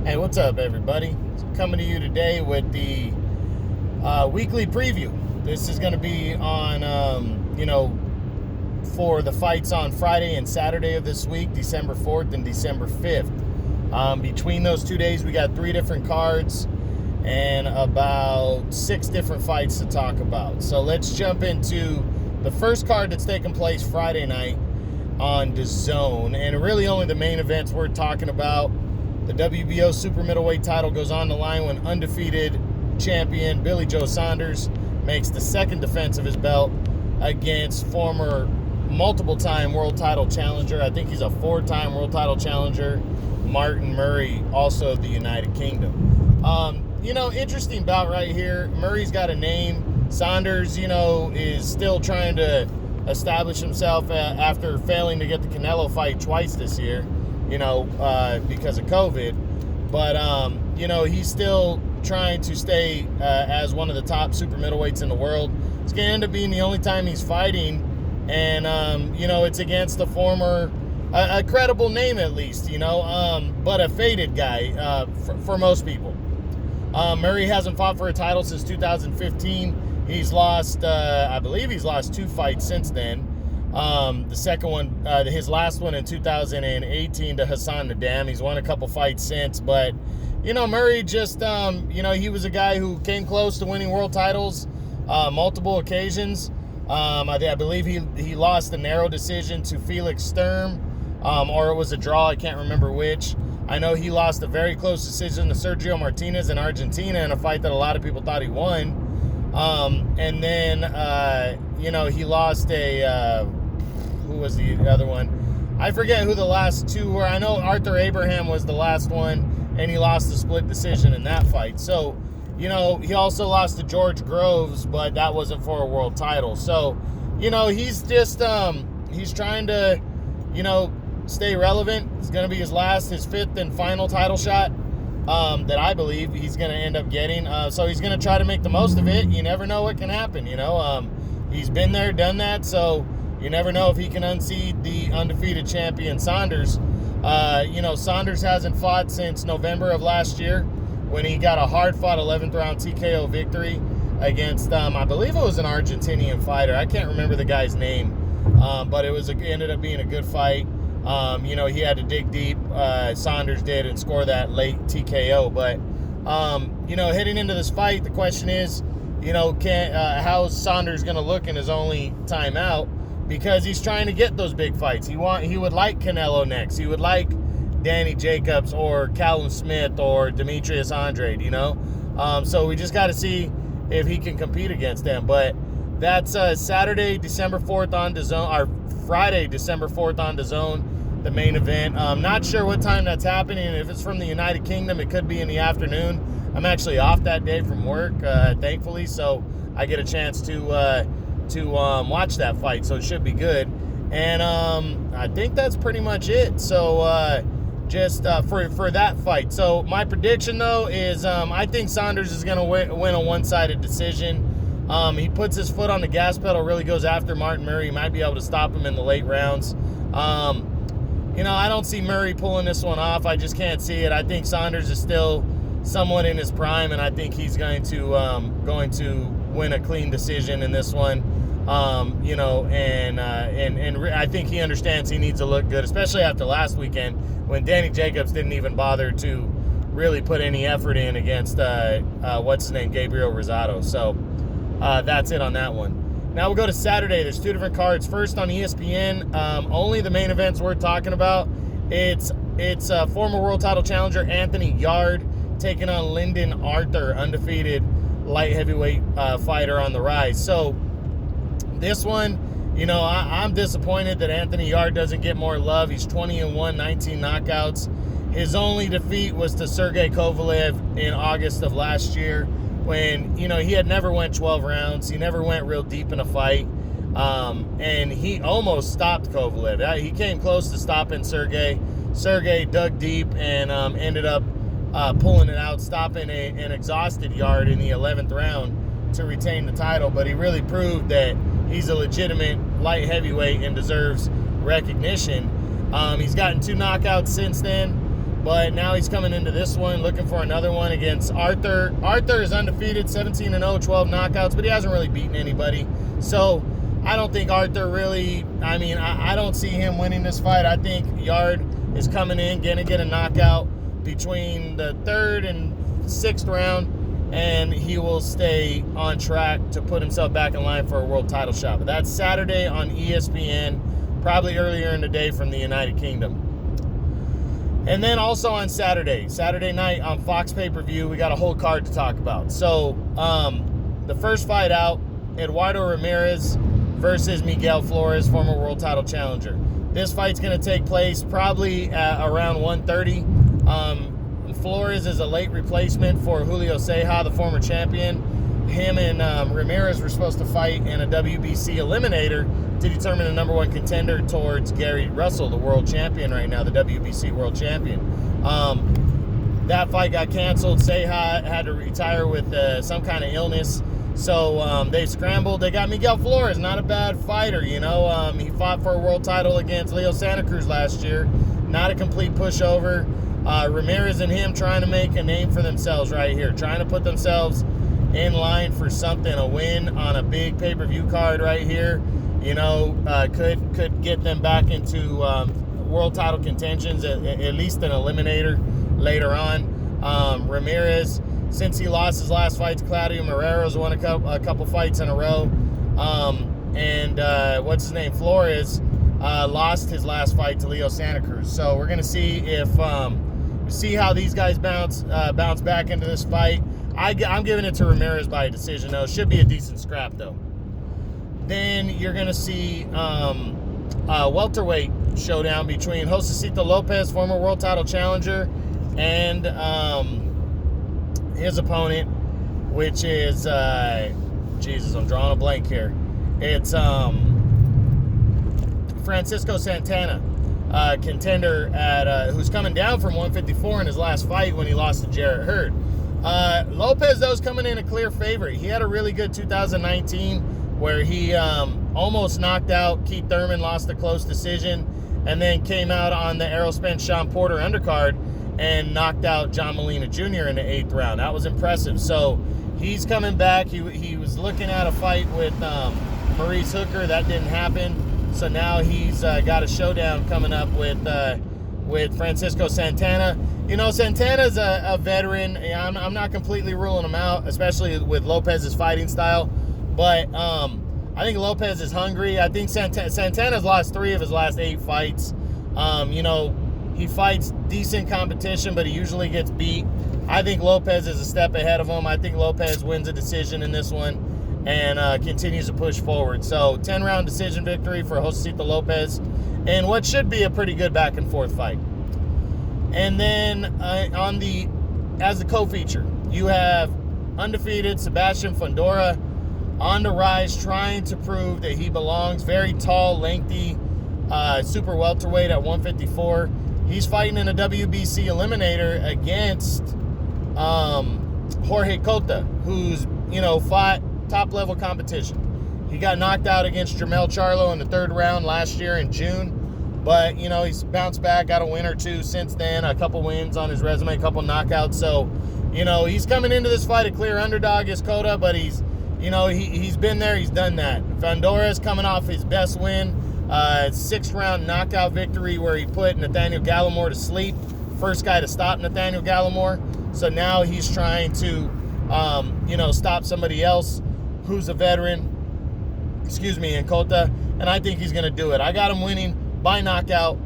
Hey, what's up, everybody? Coming to you today with the weekly preview. This is going to be on, for the fights on Friday and Saturday of this week, December 4th and December 5th. Between those 2 days, we got 3 different cards and about 6 different fights to talk about. So let's jump into the first card that's taking place Friday night on DAZN, and really only the main events we're talking about. The WBO super middleweight title goes on the line when undefeated champion Billy Joe Saunders makes the second defense of his belt against former multiple-time world title challenger. I think he's a 4-time world title challenger, Martin Murray, also of the United Kingdom. Interesting bout right here. Murray's got a name. Saunders, is still trying to establish himself after failing to get the Canelo fight twice this year, because of COVID. But, he's still trying to stay as one of the top super middleweights in the world. It's going to end up being the only time he's fighting. And, it's against the former, a credible name at least, but a faded guy for most people. Murray hasn't fought for a title since 2015. He's lost, I believe he's lost 2 fights since then. The second one, his last one in 2018 to Hassan Nadam. He's won a couple fights since, but, Murray just, he was a guy who came close to winning world titles multiple occasions. I believe he lost a narrow decision to Felix Sturm, or it was a draw. I can't remember which. I know he lost a very close decision to Sergio Martinez in Argentina in a fight that a lot of people thought he won. And then, he lost who was the other one? I forget who the last 2 were. I know Arthur Abraham was the last one, and he lost the split decision in that fight. So, he also lost to George Groves, but that wasn't for a world title. So, he's just, he's trying to, stay relevant. It's going to be his 5th and final title shot that I believe he's going to end up getting. So he's going to try to make the most of it. You never know what can happen, He's been there, done that, so you never know if he can unseat the undefeated champion Saunders. Saunders hasn't fought since November of last year when he got a hard-fought 11th round TKO victory against, I believe it was an Argentinian fighter. I can't remember the guy's name, but it ended up being a good fight. He had to dig deep, Saunders did, and score that late TKO. But, heading into this fight, the question is, how's Saunders going to look in his only time out? Because he's trying to get those big fights. He would like Canelo next. He would like Danny Jacobs or Callum Smith or Demetrius Andrade, So we just got to see if he can compete against them. But that's Saturday, December 4th on DAZN, or Friday, December 4th on DAZN, the main event. I'm not sure what time that's happening. If it's from the United Kingdom, it could be in the afternoon. I'm actually off that day from work, thankfully, so I get a chance to watch that fight, so it should be good. And I think that's pretty much it. So just for that fight. So my prediction, though, is I think Saunders is going to win a one-sided decision. He puts his foot on the gas pedal, really goes after Martin Murray. He might be able to stop him in the late rounds. I don't see Murray pulling this one off. I just can't see it. I think Saunders is still somewhat in his prime, and I think he's going to win a clean decision in this one. And I think he understands he needs to look good, especially after last weekend when Danny Jacobs didn't even bother to really put any effort in against Gabriel Rosado. So that's it on that one. Now we'll go to Saturday. There's 2 different cards. First on ESPN, only the main events we're talking about. It's former world title challenger Anthony Yarde taking on Lyndon Arthur, undefeated light heavyweight fighter on the rise. So this one, I'm disappointed that Anthony Yarde doesn't get more love. He's 20-1, 19 knockouts. His only defeat was to Sergey Kovalev in August of last year when, he had never went 12 rounds. He never went real deep in a fight. And he almost stopped Kovalev. He came close to stopping Sergey. Sergey dug deep and ended up pulling it out, stopping an exhausted Yarde in the 11th round to retain the title. But he really proved that he's a legitimate light heavyweight and deserves recognition. He's gotten 2 knockouts since then. But now he's coming into this one looking for another one against Arthur. Arthur is undefeated, 17-0, 12 knockouts, but he hasn't really beaten anybody. So I don't think Arthur really, I don't see him winning this fight. I think Yarde is coming in, going to get a knockout between the 3rd and 6th round, and he will stay on track to put himself back in line for a world title shot. But that's Saturday on ESPN, probably earlier in the day from the United Kingdom. And then also on Saturday night on Fox pay-per-view, we got a whole card to talk about. So the first fight out, Eduardo Ramirez versus Miguel Flores, former world title challenger. This fight's going to take place probably at around 1:30. Flores is a late replacement for Julio Ceja, the former champion. Him and Ramirez were supposed to fight in a WBC eliminator to determine the number one contender towards Gary Russell, the world champion right now, the WBC world champion. That fight got canceled. Ceja had to retire with some kind of illness. So they scrambled. They got Miguel Flores, not a bad fighter, you know. He fought for a world title against Leo Santa Cruz last year. Not a complete pushover. Ramirez and him trying to make a name for themselves right here, trying to put themselves in line for something, a win on a big pay-per-view card right here. You know, could get them back into world title contentions, at least an eliminator later on. Ramirez, since he lost his last fight to Claudio Moreira's won a couple fights in a row. What's his name? Flores lost his last fight to Leo Santa Cruz. So we're gonna see if see how these guys bounce back into this fight. I'm giving it to Ramirez by a decision, though. Should be a decent scrap, though. Then you're going to see welterweight showdown between Josecito Lopez, former world title challenger, and his opponent, which is, Jesus, I'm drawing a blank here. It's Francisco Santana, contender at who's coming down from 154 in his last fight when he lost to Jarrett Hurd. Lopez, though, is coming in a clear favorite. He had a really good 2019 where he almost knocked out Keith Thurman, lost a close decision, and then came out on the Errol Spence Sean Porter undercard and knocked out John Molina Jr. in the 8th round. That was impressive. So he's coming back. He was looking at a fight with Maurice Hooker. That didn't happen. So now he's got a showdown coming up with Francisco Santana. You know, Santana's a veteran. I'm not completely ruling him out, especially with Lopez's fighting style. But I think Lopez is hungry. I think Santana's lost 3 of his last 8 fights. You know, he fights decent competition, but he usually gets beat. I think Lopez is a step ahead of him. I think Lopez wins a decision in this one and continues to push forward. So 10-round decision victory for Josecito Lopez and what should be a pretty good back-and-forth fight. And then as the co-feature, you have undefeated Sebastian Fundora on the rise, trying to prove that he belongs. Very tall, lengthy, super welterweight at 154. He's fighting in a WBC eliminator against Jorge Cota, who's, you know, fought top-level competition. He got knocked out against Jermell Charlo in the 3rd round last year in June. But, you know, he's bounced back, got a win or 2 since then, a couple wins on his resume, a couple knockouts. So, you know, he's coming into this fight a clear underdog as Cota, but he's been there, he's done that. Fundora's coming off his best win, 6th-round knockout victory where he put Nathaniel Gallimore to sleep. First guy to stop Nathaniel Gallimore. So now he's trying to, stop somebody else who's a veteran, in Cota, and I think he's going to do it. I got him winning by knockout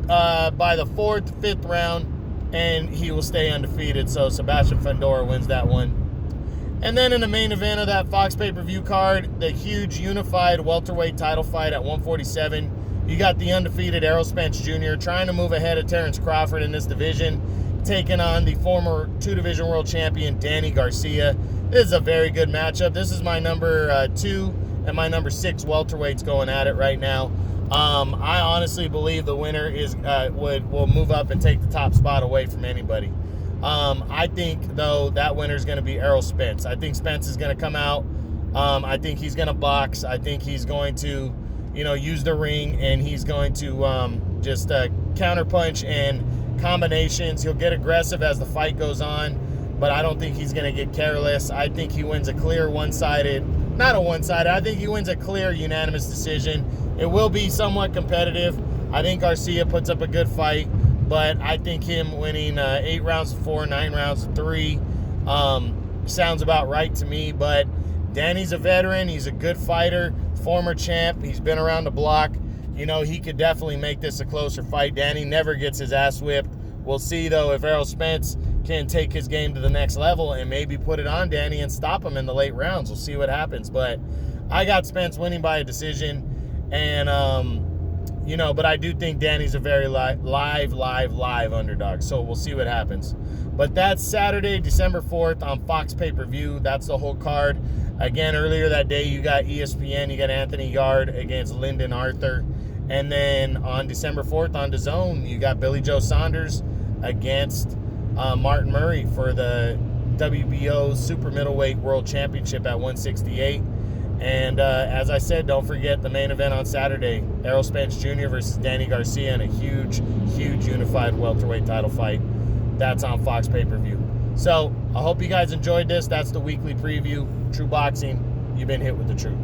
by the 4th, 5th round, and he will stay undefeated. So Sebastian Fundora wins that one. And then in the main event of that Fox pay-per-view card, the huge unified welterweight title fight at 147, you got the undefeated Errol Spence Jr. trying to move ahead of Terrence Crawford in this division, taking on the former 2-division world champion Danny Garcia. This is a very good matchup. This is my number 2 and my number 6 welterweights going at it right now. I honestly believe the winner is will move up and take the top spot away from anybody. I think, though, that winner is going to be Errol Spence. I think Spence is going to come out. I think he's going to box. I think he's going to, use the ring, and he's going to just counterpunch and combinations. He'll get aggressive as the fight goes on, but I don't think he's going to get careless. I think he wins a clear I think he wins a clear unanimous decision. It will be somewhat competitive. I think Garcia puts up a good fight, but I think him winning 8 rounds to 4, 9 rounds to 3 sounds about right to me. But Danny's a veteran. He's a good fighter, former champ. He's been around the block. You know, he could definitely make this a closer fight. Danny never gets his ass whipped. We'll see, though, if Errol Spence can take his game to the next level and maybe put it on Danny and stop him in the late rounds. We'll see what happens. But I got Spence winning by a decision. And, you know, but I do think Danny's a very live underdog. So we'll see what happens. But that's Saturday, December 4th on Fox Pay-Per-View. That's the whole card. Again, earlier that day, you got ESPN. You got Anthony Yard against Lyndon Arthur. And then on December 4th on DAZN, you got Billy Joe Saunders against Martin Murray for the WBO Super Middleweight World Championship at 168. And as I said, don't forget the main event on Saturday, Errol Spence Jr. versus Danny Garcia in a huge unified welterweight title fight. That's on Fox Pay-Per-View. So I hope you guys enjoyed this. That's the weekly preview. True Boxing, you've been hit with the truth.